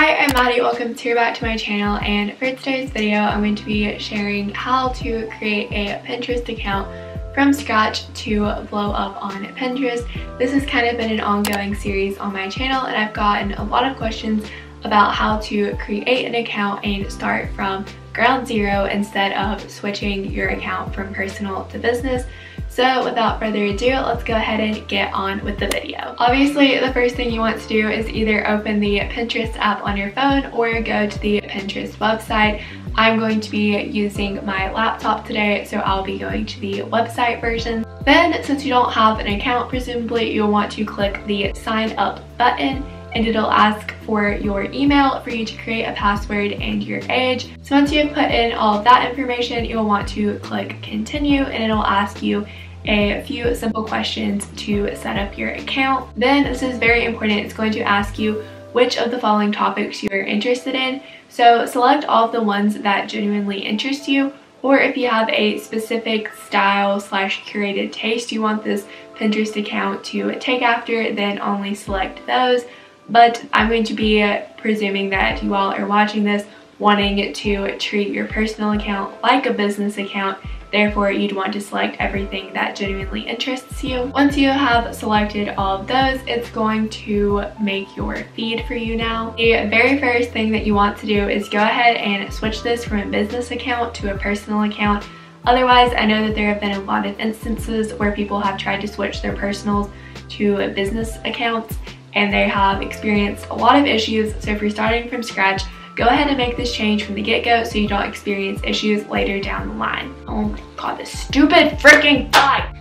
Hi, I'm Maddie. Welcome back to my channel, and for today's video I'm going to be sharing how to create a Pinterest account from scratch to blow up on Pinterest. This has kind of been an ongoing series on my channel, and I've gotten a lot of questions about how to create an account and start from ground zero instead of switching your account from personal to business. So without further ado, let's go ahead and get on with the video. Obviously, the first thing you want to do is either open the Pinterest app on your phone or go to the Pinterest website. I'm going to be using my laptop today, so I'll be going to the website version. Then, since you don't have an account, presumably you'll want to click the sign up button, and it'll ask for your email for you to create a password and your age. So once you have put in all of that information, you'll want to click continue, and it'll ask you a few simple questions to set up your account. Then, this is very important, it's going to ask you which of the following topics you are interested in. So select all of the ones that genuinely interest you, or if you have a specific style / curated taste you want this Pinterest account to take after, then only select those. But I'm going to be presuming that you all are watching this wanting to treat your personal account like a business account. Therefore, you'd want to select everything that genuinely interests you. Once you have selected all of those, it's going to make your feed for you now. The very first thing that you want to do is go ahead and switch this from a business account to a personal account. Otherwise, I know that there have been a lot of instances where people have tried to switch their personals to business accounts, and they have experienced a lot of issues. So if you're starting from scratch, go ahead and make this change from the get-go so you don't experience issues later down the line. Oh my god, this stupid freaking guy!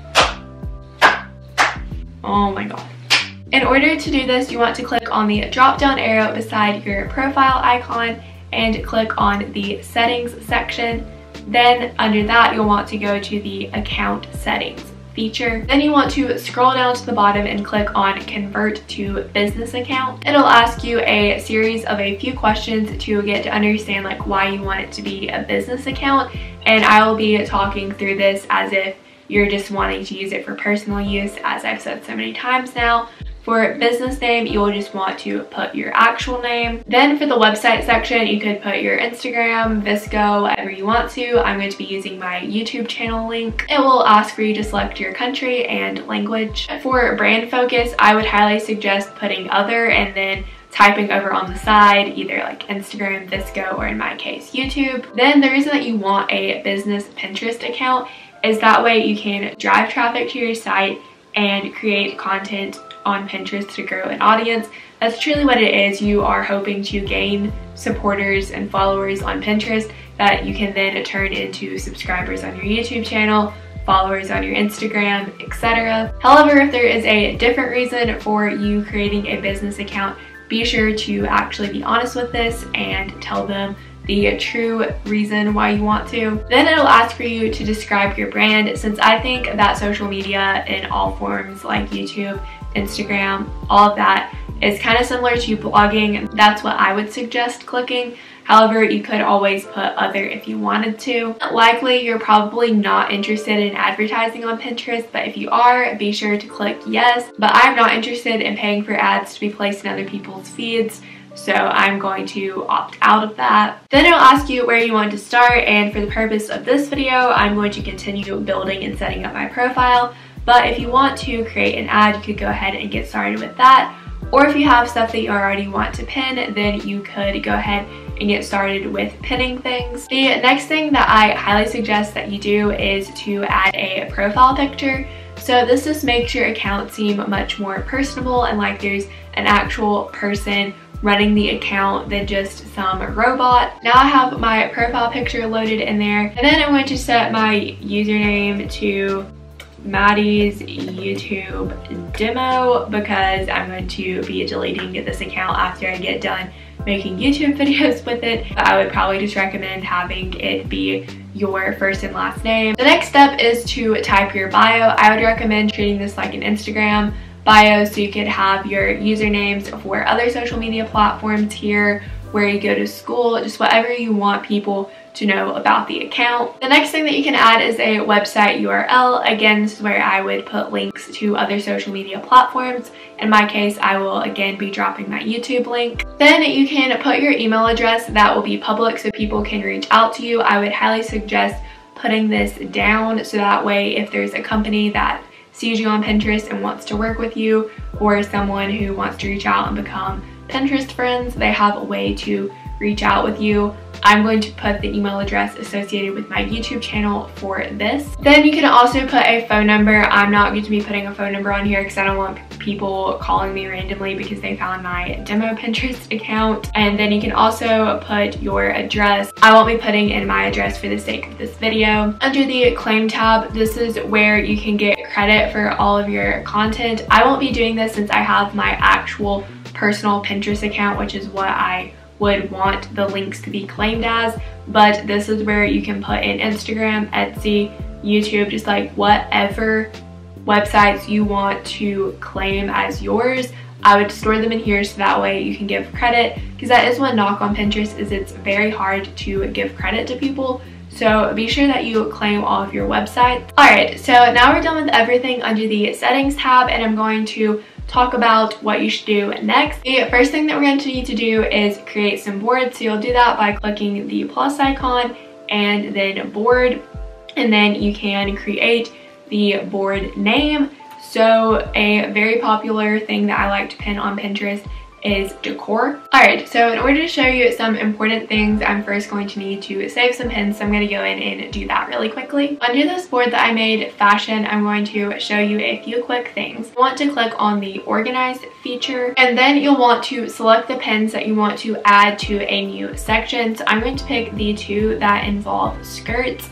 Oh my god. In order to do this, you want to click on the drop-down arrow beside your profile icon and click on the settings section. Then under that, you'll want to go to the account settings feature. Then you want to scroll down to the bottom and click on convert to business account. It'll ask you a series of a few questions to get to understand like why you want it to be a business account, and I will be talking through this as if you're just wanting to use it for personal use, as I've said so many times now. For business name, you'll just want to put your actual name. Then for the website section, you could put your Instagram, Visco, whatever you want to. I'm going to be using my YouTube channel link. It will ask for you to select your country and language. For brand focus, I would highly suggest putting other and then typing over on the side, either like Instagram, Visco, or in my case, YouTube. Then the reason that you want a business Pinterest account is that way you can drive traffic to your site and create content on Pinterest to grow an audience. That's truly what it is. You are hoping to gain supporters and followers on Pinterest that you can then turn into subscribers on your YouTube channel, followers on your Instagram, etc. However, if there is a different reason for you creating a business account, be sure to actually be honest with this and tell them the true reason why you want to. Then it'll ask for you to describe your brand, since I think that social media in all forms like YouTube, Instagram, all of that is kind of similar to blogging. That's what I would suggest clicking. However, you could always put other if you wanted to. Likely you're probably not interested in advertising on Pinterest, but if you are, be sure to click yes. But I'm not interested in paying for ads to be placed in other people's feeds, so I'm going to opt out of that. Then it'll ask you where you want to start, and for the purpose of this video, I'm going to continue building and setting up my profile. But if you want to create an ad, you could go ahead and get started with that. Or if you have stuff that you already want to pin, then you could go ahead and get started with pinning things. The next thing that I highly suggest that you do is to add a profile picture. So this just makes your account seem much more personable and like there's an actual person running the account than just some robot. Now I have my profile picture loaded in there, and then I'm going to set my username to Maddie's YouTube demo because I'm going to be deleting this account after I get done making YouTube videos with it. But I would probably just recommend having it be your first and last name. The next step is to type your bio. I would recommend treating this like an Instagram bio, so you could have your usernames for other social media platforms here, where you go to school, just whatever you want people to know about the account. The next thing that you can add is a website URL. Again, this is where I would put links to other social media platforms. In my case, I will again be dropping my YouTube link. Then you can put your email address that will be public so people can reach out to you. I would highly suggest putting this down so that way if there's a company that sees you on Pinterest and wants to work with you, or someone who wants to reach out and become Pinterest friends, they have a way to reach out with you. I'm going to put the email address associated with my YouTube channel for this. Then you can also put a phone number. I'm not going to be putting a phone number on here because I don't want people calling me randomly because they found my demo Pinterest account. And then you can also put your address. I won't be putting in my address for the sake of this video. Under the claim tab, this is where you can get credit for all of your content. I won't be doing this since I have my actual personal Pinterest account, which is what I would want the links to be claimed as, but this is where you can put in Instagram, Etsy, YouTube, just like whatever websites you want to claim as yours. I would store them in here so that way you can give credit, because that is one knock on Pinterest, is it's very hard to give credit to people. So be sure that you claim all of your websites. Alright, so now we're done with everything under the settings tab, and I'm going to talk about what you should do next. The first thing that we're going to need to do is create some boards. So you'll do that by clicking the plus icon and then board, and then you can create the board name. So a very popular thing that I like to pin on Pinterest is decor. Alright, so in order to show you some important things, I'm first going to need to save some pins, so I'm going to go in and do that really quickly. Under this board that I made, fashion, I'm going to show you a few quick things. You want to click on the organize feature, and then you'll want to select the pins that you want to add to a new section. So I'm going to pick the two that involve skirts,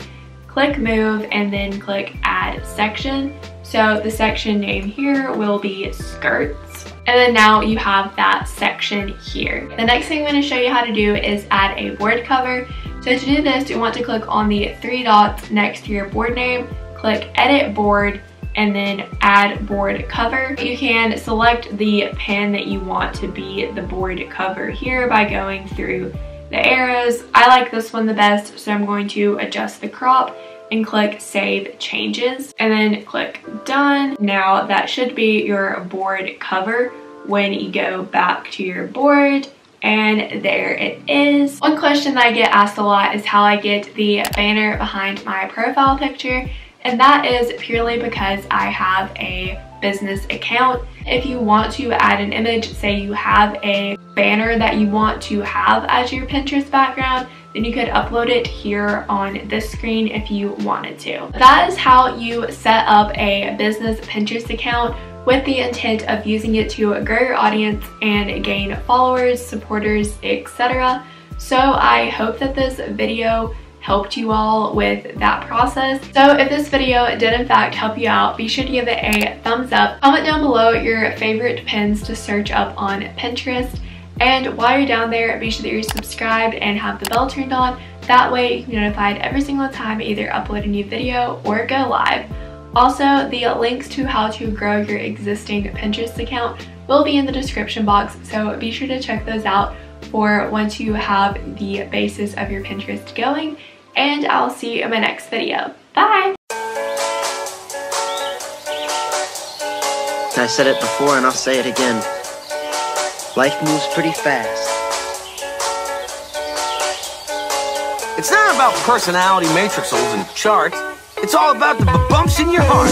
click move, and then click add section. So the section name here will be skirts. And then now you have that section here. The next thing I'm going to show you how to do is add a board cover. So to do this, you want to click on the three dots next to your board name, click edit board, and then add board cover. You can select the pin that you want to be the board cover here by going through the arrows. I like this one the best, so I'm going to adjust the crop and click save changes, and then click done. Now that should be your board cover when you go back to your board, and there it is. One question that I get asked a lot is how I get the banner behind my profile picture, and that is purely because I have a business account. If you want to add an image, say you have a banner that you want to have as your Pinterest background, then you could upload it here on this screen if you wanted to. That is how you set up a business Pinterest account with the intent of using it to grow your audience and gain followers, supporters, etc. So I hope that this video helped you all with that process. So if this video did in fact help you out, be sure to give it a thumbs up. Comment down below your favorite pins to search up on Pinterest. And while you're down there, be sure that you're subscribed and have the bell turned on. That way you can be notified every single time I either upload a new video or go live. Also, the links to how to grow your existing Pinterest account will be in the description box, so be sure to check those out for once you have the basis of your Pinterest going. And I'll see you in my next video. Bye! I said it before and I'll say it again. Life moves pretty fast. It's not about personality matrices and charts. It's all about the bumps in your heart.